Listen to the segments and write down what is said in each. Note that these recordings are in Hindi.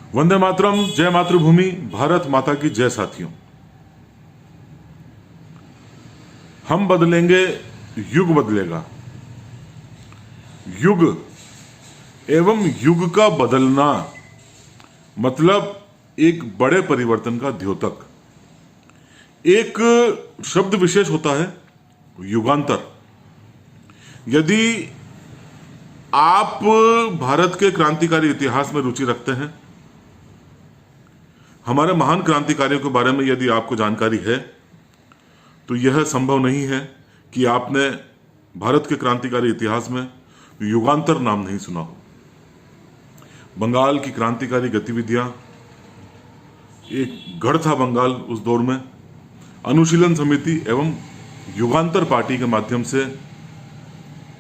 वंदे मातरम, जय मातृभूमि, भारत माता की जय। साथियों, हम बदलेंगे, युग बदलेगा। युग एवं युग का बदलना मतलब एक बड़े परिवर्तन का द्योतक। एक शब्द विशेष होता है युगांतर। यदि आप भारत के क्रांतिकारी इतिहास में रुचि रखते हैं, हमारे महान क्रांतिकारियों के बारे में यदि आपको जानकारी है, तो यह संभव नहीं है कि आपने भारत के क्रांतिकारी इतिहास में युगांतर नाम नहीं सुना हो। बंगाल की क्रांतिकारी गतिविधियां, एक गढ़ था बंगाल उस दौर में। अनुशीलन समिति एवं युगांतर पार्टी के माध्यम से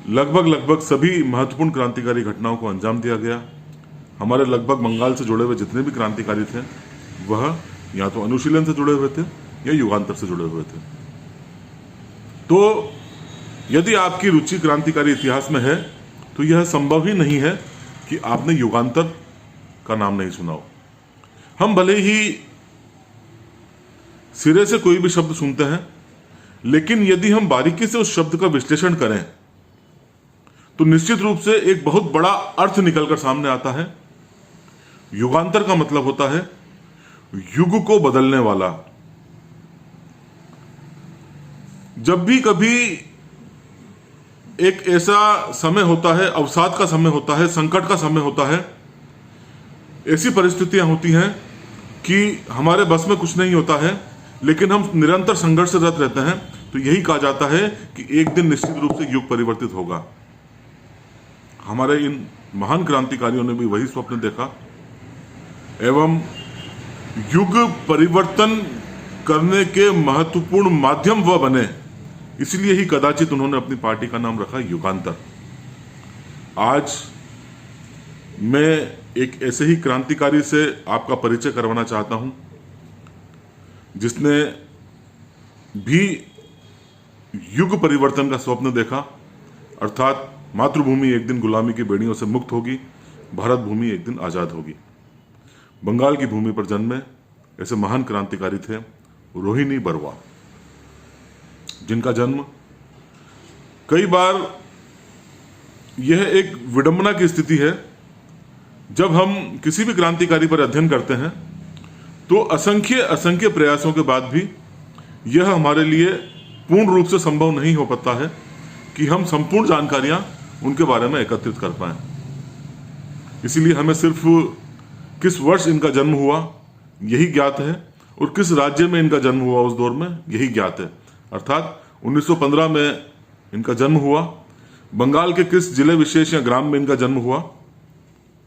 लगभग सभी महत्वपूर्ण क्रांतिकारी घटनाओं को अंजाम दिया गया। हमारे लगभग बंगाल से जुड़े हुए जितने भी क्रांतिकारी थे, वह या तो अनुशीलन से जुड़े हुए थे या युगांतर से जुड़े हुए थे। तो यदि आपकी रुचि क्रांतिकारी इतिहास में है, तो यह संभव ही नहीं है कि आपने युगांतर का नाम नहीं सुना हो। हम भले ही सिरे से कोई भी शब्द सुनते हैं, लेकिन यदि हम बारीकी से उस शब्द का विश्लेषण करें, तो निश्चित रूप से एक बहुत बड़ा अर्थ निकलकर सामने आता है। युगांतर का मतलब होता है युग को बदलने वाला। जब भी कभी एक ऐसा समय होता है, अवसाद का समय होता है, संकट का समय होता है, ऐसी परिस्थितियां होती हैं कि हमारे बस में कुछ नहीं होता है, लेकिन हम निरंतर संघर्षरत रहते हैं, तो यही कहा जाता है कि एक दिन निश्चित रूप से युग परिवर्तित होगा। हमारे इन महान क्रांतिकारियों ने भी वही स्वप्न देखा एवं युग परिवर्तन करने के महत्वपूर्ण माध्यम वह बने। इसलिए ही कदाचित उन्होंने अपनी पार्टी का नाम रखा युगांतर। आज मैं एक ऐसे ही क्रांतिकारी से आपका परिचय करवाना चाहता हूं, जिसने भी युग परिवर्तन का स्वप्न देखा, अर्थात मातृभूमि एक दिन गुलामी की बेड़ियों से मुक्त होगी, भारत भूमि एक दिन आजाद होगी। बंगाल की भूमि पर जन्मे ऐसे महान क्रांतिकारी थे रोहिणी बरुआ, जिनका जन्म, कई बार यह एक विडंबना की स्थिति है, जब हम किसी भी क्रांतिकारी पर अध्ययन करते हैं, तो असंख्य प्रयासों के बाद भी यह हमारे लिए पूर्ण रूप से संभव नहीं हो पाता है कि हम संपूर्ण जानकारियां उनके बारे में एकत्रित कर पाएं। इसीलिए हमें सिर्फ किस वर्ष इनका जन्म हुआ यही ज्ञात है, और किस राज्य में इनका जन्म हुआ उस दौर में यही ज्ञात है। अर्थात 1915 में इनका जन्म हुआ, बंगाल के किस जिले विशेष या ग्राम में इनका जन्म हुआ,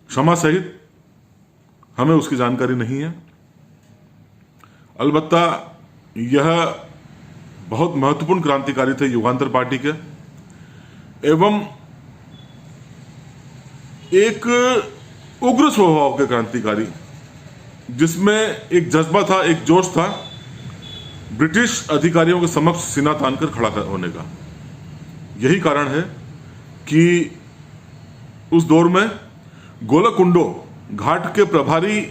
क्षमा सहित हमें उसकी जानकारी नहीं है। अलबत्ता यह बहुत महत्वपूर्ण क्रांतिकारी थे युगांतर पार्टी के, एवं एक उग्र स्वभाव के क्रांतिकारी, जिसमें एक जज्बा था, एक जोश था ब्रिटिश अधिकारियों के समक्ष सीना तानकर खड़ा होने का। यही कारण है कि उस दौर में गोलकुंडो घाट के प्रभारी,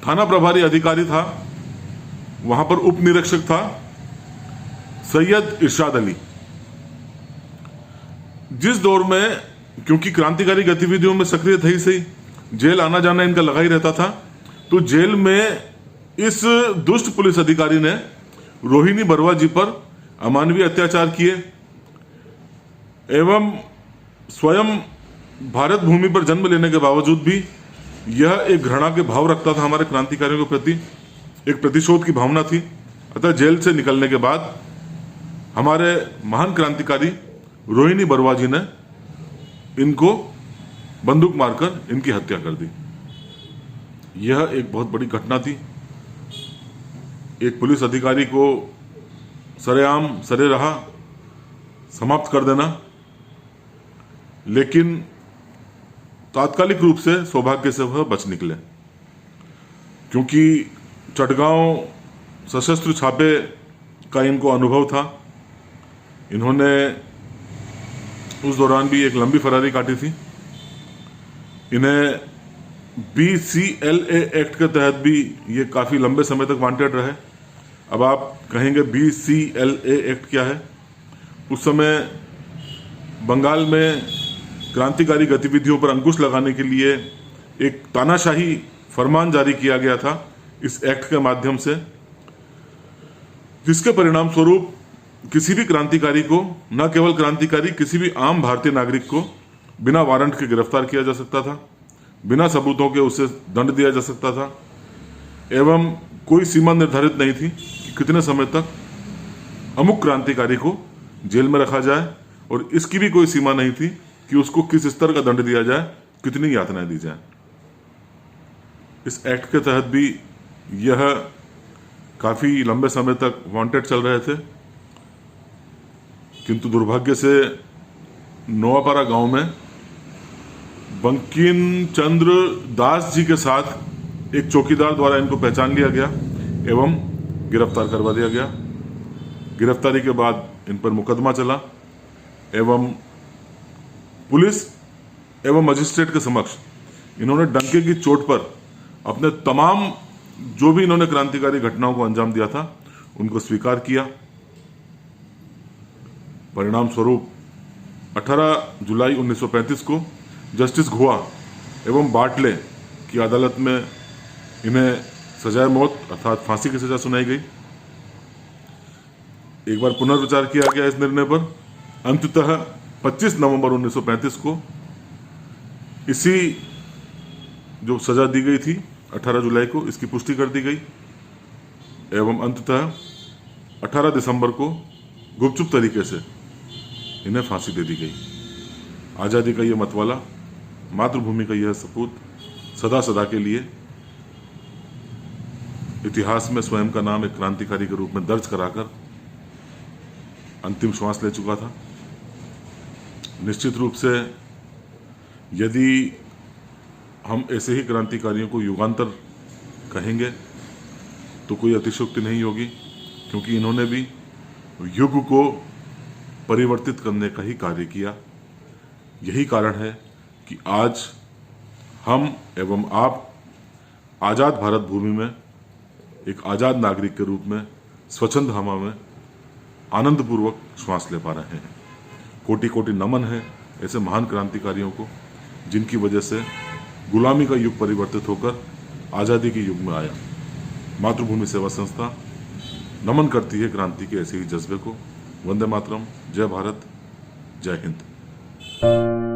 थाना प्रभारी अधिकारी था, वहां पर उप निरीक्षक था सैयद इरशाद अली। जिस दौर में, क्योंकि क्रांतिकारी गतिविधियों में सक्रिय थे ही सही, जेल आना जाना इनका लगा ही रहता था, तो जेल में इस दुष्ट पुलिस अधिकारी ने रोहिणी बरुआ जी पर अमानवीय अत्याचार किए, एवं स्वयं भारत भूमि पर जन्म लेने के बावजूद भी यह एक घृणा के भाव रखता था हमारे क्रांतिकारियों के प्रति, एक प्रतिशोध की भावना थी। अतः जेल से निकलने के बाद हमारे महान क्रांतिकारी रोहिणी बरुआ जी ने इनको बंदूक मारकर इनकी हत्या कर दी। यह एक बहुत बड़ी घटना थी। एक पुलिस अधिकारी को सरेआम सरेराह समाप्त कर देना, लेकिन तात्कालिक रूप से सौभाग्य से वह बच निकले, क्योंकि चटगांव सशस्त्र छापे का इनको अनुभव था। इन्होंने उस दौरान भी एक लंबी फरारी काटी थी। इन्हें BCLA एक्ट के तहत भी ये काफ़ी लंबे समय तक वांटेड रहे। अब आप कहेंगे BCLA एक्ट क्या है? उस समय बंगाल में क्रांतिकारी गतिविधियों पर अंकुश लगाने के लिए एक तानाशाही फरमान जारी किया गया था इस एक्ट के माध्यम से, जिसके परिणाम स्वरूप किसी भी क्रांतिकारी को, न केवल क्रांतिकारी, किसी भी आम भारतीय नागरिक को बिना वारंट के गिरफ्तार किया जा सकता था, बिना सबूतों के उसे दंड दिया जा सकता था, एवं कोई सीमा निर्धारित नहीं थी कि कितने समय तक अमुक क्रांतिकारी को जेल में रखा जाए, और इसकी भी कोई सीमा नहीं थी कि उसको किस स्तर का दंड दिया जाए, कितनी यातनाएं दी जाए। इस एक्ट के तहत भी यह काफी लंबे समय तक वांटेड चल रहे थे, किंतु दुर्भाग्य से नोआपाड़ा गांव में बंकिम चंद्र दास जी के साथ एक चौकीदार द्वारा इनको पहचान लिया गया एवं गिरफ्तार करवा दिया गया। गिरफ्तारी के बाद इन पर मुकदमा चला एवं पुलिस एवं मजिस्ट्रेट के समक्ष इन्होंने डंके की चोट पर अपने तमाम जो भी इन्होंने क्रांतिकारी घटनाओं को अंजाम दिया था उनको स्वीकार किया। परिणाम स्वरूप 18 जुलाई 1935 को जस्टिस घुआ एवं बाटले की अदालत में इन्हें सजाए मौत अर्थात फांसी की सजा सुनाई गई। एक बार पुनर्विचार किया गया इस निर्णय पर। अंततः 25 नवंबर 1935 को इसी जो सजा दी गई थी 18 जुलाई को, इसकी पुष्टि कर दी गई एवं अंततः 18 दिसंबर को गुपचुप तरीके से इन्हें फांसी दे दी गई। आज़ादी का यह मतवाला, मातृभूमि का यह सपूत सदा सदा के लिए इतिहास में स्वयं का नाम एक क्रांतिकारी के रूप में दर्ज कराकर अंतिम श्वास ले चुका था। निश्चित रूप से यदि हम ऐसे ही क्रांतिकारियों को युगांतर कहेंगे तो कोई अतिशयोक्ति नहीं होगी, क्योंकि इन्होंने भी युग को परिवर्तित करने का ही कार्य किया। यही कारण है कि आज हम एवं आप आज़ाद भारत भूमि में एक आज़ाद नागरिक के रूप में स्वच्छंद हवा में आनंदपूर्वक श्वास ले पा रहे हैं। कोटि कोटि नमन है ऐसे महान क्रांतिकारियों को, जिनकी वजह से गुलामी का युग परिवर्तित होकर आज़ादी के युग में आया। मातृभूमि सेवा संस्था नमन करती है क्रांति के ऐसे ही जज्बे को। वंदे मातरम। जय भारत, जय हिंद।